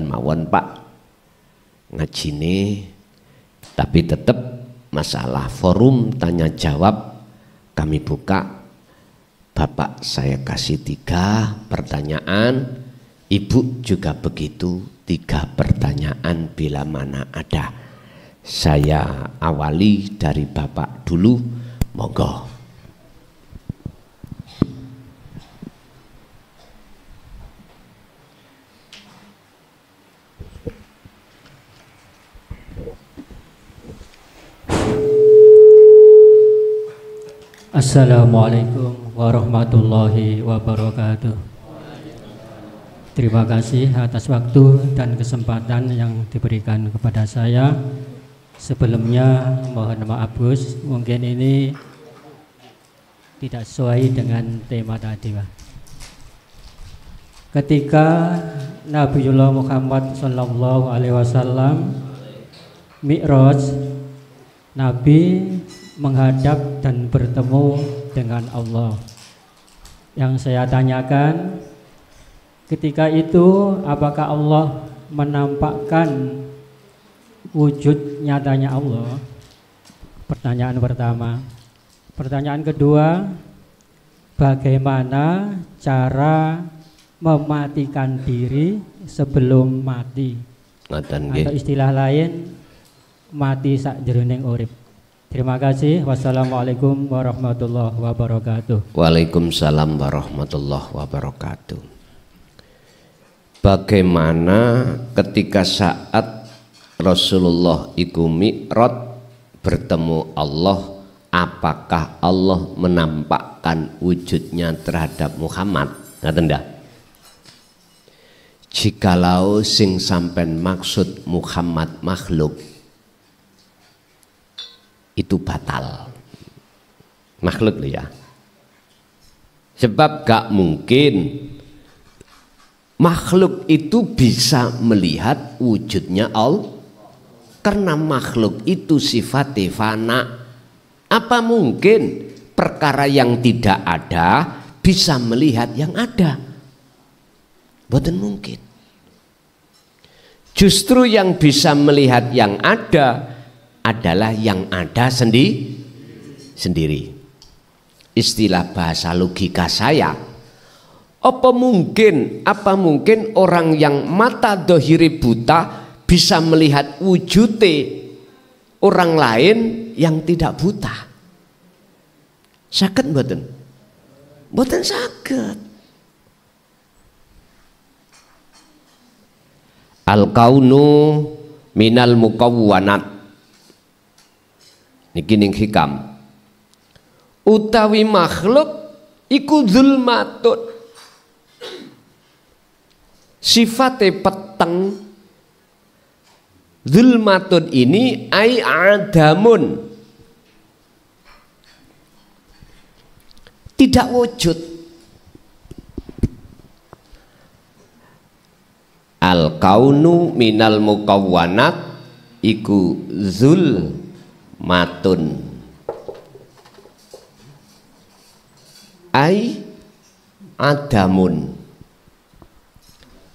mawon Pak ngajine, tapi tetap masalah forum tanya jawab kami buka. Bapak saya kasih 3 pertanyaan, Ibu juga begitu 3 pertanyaan bila mana ada. Saya awali dari Bapak dulu, monggo. Assalamualaikum warahmatullahi wabarakatuh. Terima kasih atas waktu dan kesempatan yang diberikan kepada saya. Sebelumnya mohon maaf Gus, mungkin ini tidak sesuai dengan tema tadi Pak. Ketika Nabiullah Muhammad SAW Mi'raj, Nabi menghadap dan bertemu dengan Allah. Yang saya tanyakan, ketika itu apakah Allah menampakkan wujud nyatanya Allah? Pertanyaan pertama. Pertanyaan kedua, bagaimana cara mematikan diri sebelum mati? Atau istilah lain, mati sakjroning urip. Terima kasih. Wassalamualaikum warahmatullahi wabarakatuh. Waalaikumsalam warahmatullahi wabarakatuh. Bagaimana ketika saat Rasulullah iku mi'raj bertemu Allah, apakah Allah menampakkan wujudnya terhadap Muhammad? Ngaten ndak? Jikalau sing sampen maksud Muhammad makhluk, itu batal. Makhluk loh ya. Sebab gak mungkin makhluk itu bisa melihat wujudnya Allah, karena makhluk itu sifatnya fana. Apa mungkin perkara yang tidak ada bisa melihat yang ada? Boten mungkin. Justru yang bisa melihat yang ada adalah yang ada sendiri. Istilah bahasa logika saya, apa mungkin orang yang mata dohiri buta bisa melihat wujudnya orang lain yang tidak buta? Saged mboten? Mboten saged. Al-kaunu minal mukawwanat, niki ning hikam, utawi makhluk iku zulmatun, sifate peteng. Zulmatun ini ai adamun, tidak wujud. Al kaunu minal mukawwanat iku zulmatun ai adamun,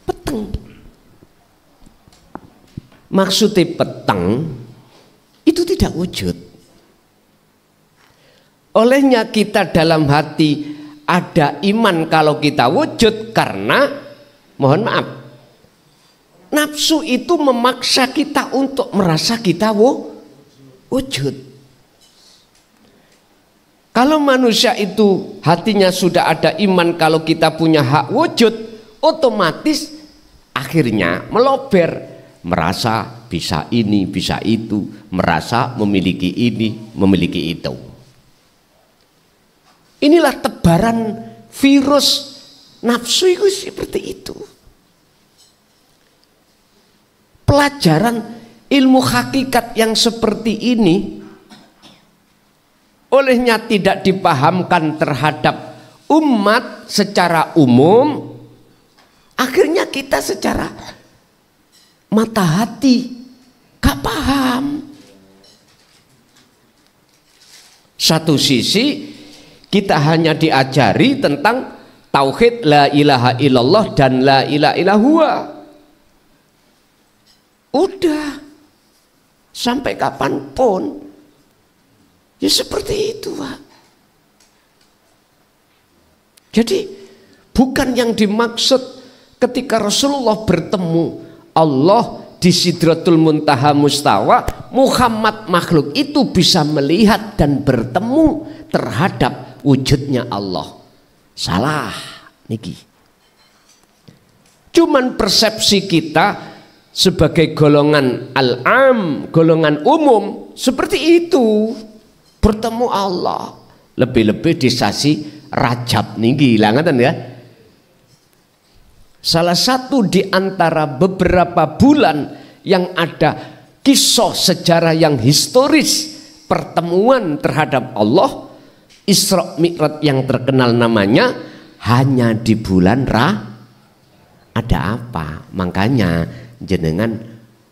peteng. Maksudnya peteng itu tidak wujud. Olehnya kita dalam hati ada iman kalau kita wujud, karena mohon maaf, nafsu itu memaksa kita untuk merasa kita wujud. Kalau manusia itu hatinya sudah ada iman kalau kita punya hak wujud, otomatis akhirnya melober, merasa bisa ini, bisa itu, merasa memiliki ini, memiliki itu. Inilah tebaran virus nafsu itu seperti itu. Pelajaran ilmu hakikat yang seperti ini olehnya tidak dipahamkan terhadap umat secara umum, akhirnya kita secara mata hati gak paham. Satu sisi kita hanya diajari tentang tauhid la ilaha illallah dan la ilaha illahua. Udah sampai kapanpun ya seperti itu, Pak. Jadi bukan yang dimaksud ketika Rasulullah bertemu Allah di Sidratul Muntaha Mustawa, Muhammad makhluk itu bisa melihat dan bertemu terhadap wujudnya Allah. Salah niki. Cuman persepsi kita sebagai golongan al-am, golongan umum seperti itu, bertemu Allah. Lebih-lebih di sasi Rajab niki, ngeten ya. Salah satu di antara beberapa bulan yang ada kisah sejarah yang historis pertemuan terhadap Allah, Isra Mi'raj yang terkenal namanya hanya di bulan ada apa? Makanya jenengan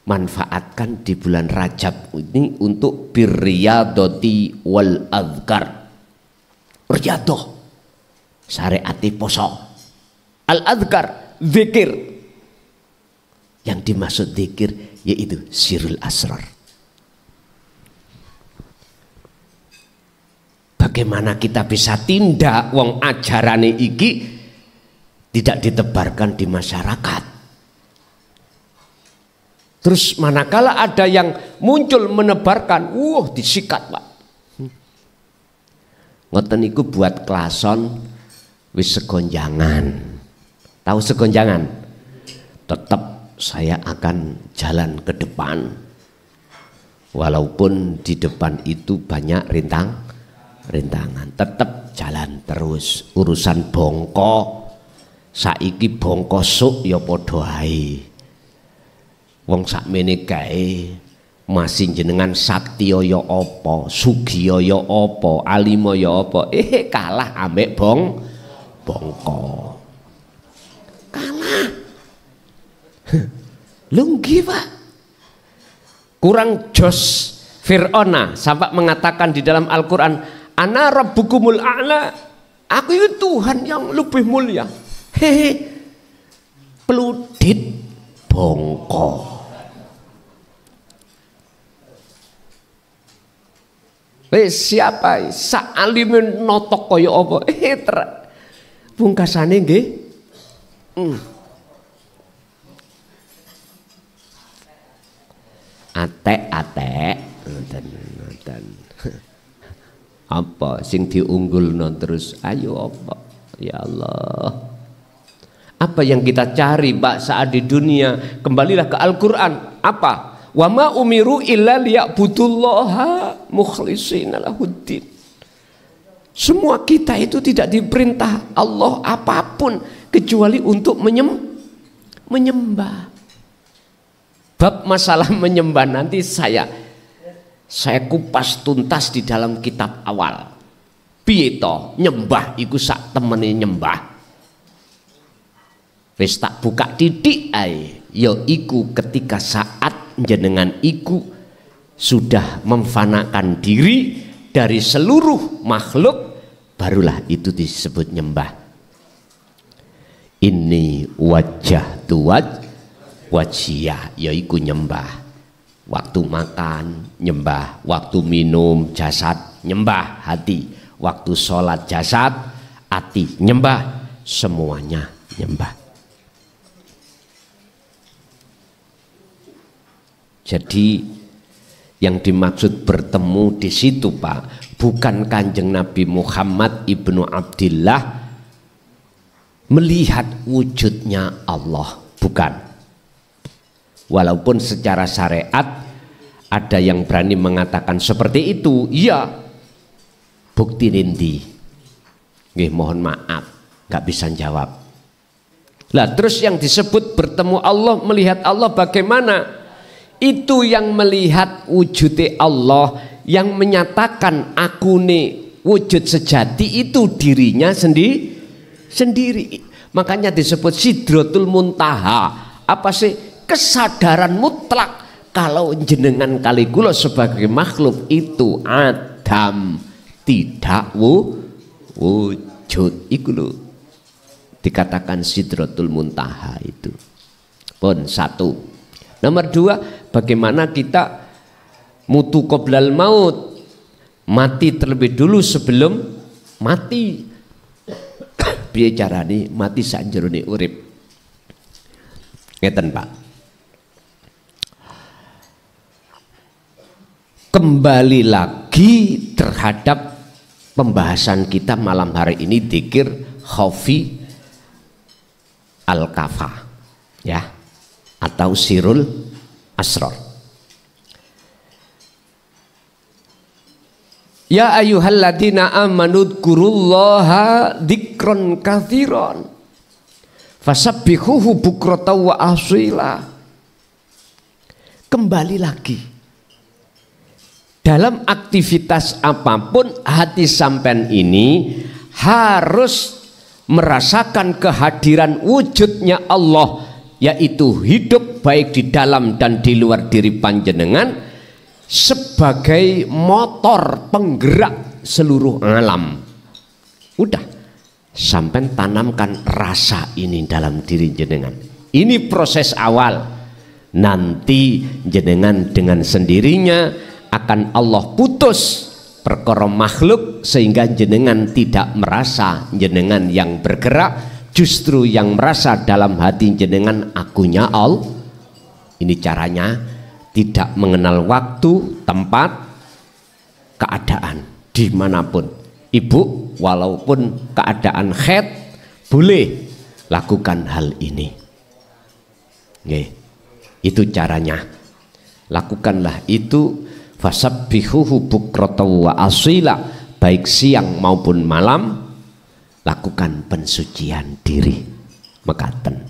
manfaatkan di bulan Rajab ini untuk birriyadati wal azkar. Riyadah syariati poso, al azkar zikir. Yang dimaksud zikir yaitu sirul asrar. Bagaimana kita bisa tindak wong ajarane iki tidak ditebarkan di masyarakat. Terus manakala ada yang muncul menebarkan, disikat, Pak. Ngoten iku buat klason wis segonjangan. Tahu segonjangan? Tetap saya akan jalan ke depan. Walaupun di depan itu banyak rintangan, tetap jalan terus. Urusan bongko saiki bongko suk ya padha ae. Wong sakmene kae masih jenengan saktiya ya apa, sugiya ya apa, alima ya apa, kalah ambek bongko. Kalah. Lho nggih, Pak. Kurang jos Fir'auna sampai mengatakan di dalam Al-Qur'an, "Ana rabbukumul a'la." Aku itu Tuhan yang lebih mulia. Peludit bongko. Siapa sak alimin notok kaya apa? Pungkasane nggih. Atek-atek ngoten. Apa sing diunggulno terus? Ayo apa? Ya Allah. Apa yang kita cari, Pak, saat di dunia? Kembalilah ke Al-Qur'an. Apa? Wa ma umiru illa liya'budullaha mukhlishina lahuddin. Semua kita itu tidak diperintah Allah apapun kecuali untuk menyembah. Bab masalah menyembah nanti saya kupas tuntas di dalam kitab awal. Piye to nyembah iku sak temene nyembah. Wis tak buka titik ae, ya iku ketika saat jenengan iku sudah memfanakan diri dari seluruh makhluk, barulah itu disebut nyembah. Ini wajah tuwaj wajiyah, yaiku nyembah. Waktu makan nyembah, waktu minum jasad nyembah hati, waktu sholat jasad hati nyembah, semuanya nyembah. Jadi yang dimaksud bertemu di situ, Pak, bukan Kanjeng Nabi Muhammad ibnu Abdillah melihat wujudnya Allah, bukan. Walaupun secara syariat ada yang berani mengatakan seperti itu, iya. Bukti rindi. Nggih, mohon maaf, gak bisa jawab. Lah terus yang disebut bertemu Allah, melihat Allah bagaimana? Itu yang melihat wujud Allah, yang menyatakan akune wujud sejati itu dirinya sendiri. Makanya disebut Sidratul Muntaha. Apa sih? Kesadaran mutlak kalau jenengan kali kula sebagai makhluk itu Adam tidak wujud. Iku lho dikatakan Sidratul Muntaha itu. Pun satu. Nomor dua, bagaimana kita mutu qoblal maut, mati terlebih dulu sebelum mati. Piye carane mati sakjerone urip. Ngeten Pak. Kembali lagi terhadap pembahasan kita malam hari ini, dzikir Khafi Al-Kafa ya, atau Sirul Asrar. Ya ayyuhalladzina amanu dzkurullaha dzikron katsiran fasabbihuhu bukratan wa asila. Kembali lagi, dalam aktivitas apapun hati sampean ini harus merasakan kehadiran wujudnya Allah, yaitu hidup baik di dalam dan di luar diri panjenengan sebagai motor penggerak seluruh alam. Udah, sampai tanamkan rasa ini dalam diri jenengan. Ini proses awal. Nanti jenengan dengan sendirinya akan Allah putus perkara makhluk, sehingga jenengan tidak merasa jenengan yang bergerak, justru yang merasa dalam hati jenengan akunya Allah. Ini caranya, tidak mengenal waktu, tempat, keadaan, dimanapun. Ibu, walaupun keadaan haid, boleh lakukan hal ini. Oke, itu caranya. Lakukanlah itu. Fasabbihuhu bukratan wa asila, baik siang maupun malam, lakukan pensucian diri. Mekaten.